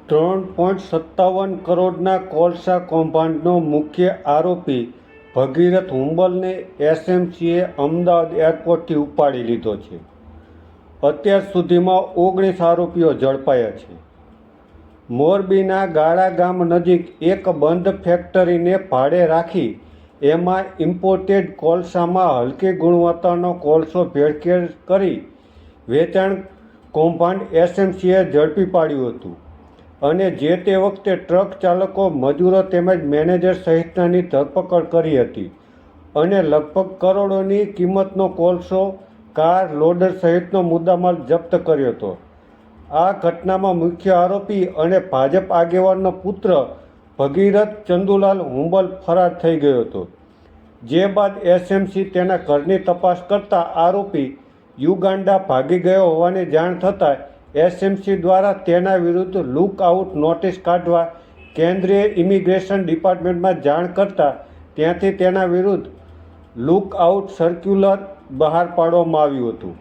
₹3.57 કરોડના કોલસા કૌભાંડનો મુખ્ય આરોપી ભગીરથ હુંબલને એસએમસીએ અમદાવાદ એરપોર્ટથી ઉપાડી લીધો છે. અત્યાર સુધીમાં 19 આરોપીઓ ઝડપાયા છે. મોરબીના ગાળા ગામ નજીક એક બંધ ફેક્ટરીને ભાડે રાખી એમાં ઇમ્પોર્ટેડ કોલસામાં હલકી ગુણવત્તાનો કોલસો ભેળસેળ કરી વેચાણ કૌભાંડ એસએમસીએ ઝડપી પાડ્યું હતું અને જે તે વખતે ટ્રક ચાલકો, મજૂરો તેમજ મેનેજર સહિતનાની ધરપકડ કરી હતી અને લગભગ કરોડોની કિંમતનો કોલસો, કાર, લોડર સહિતનો મુદ્દામાલ જપ્ત કર્યો હતો. આ ઘટનામાં મુખ્ય આરોપી અને ભાજપ આગેવાનનો પુત્ર ભગીરથ ચંદુલાલ હુંબલ ફરાર થઈ ગયો હતો. જે બાદ એસએમસી તેના ઘરની તપાસ કરતા આરોપી યુગાન્ડા ભાગી ગયો હોવાની જાણ થતાં એસએમસી દ્વારા તેના વિરુદ્ધ લુક આઉટ નોટિસ કાઢવા કેન્દ્રીય ઇમિગ્રેશન ડિપાર્ટમેન્ટમાં જાણ કરતા ત્યાંથી તેના વિરુદ્ધ લુક આઉટ સર્ક્યુલર બહાર પાડવામાં આવ્યું હતું.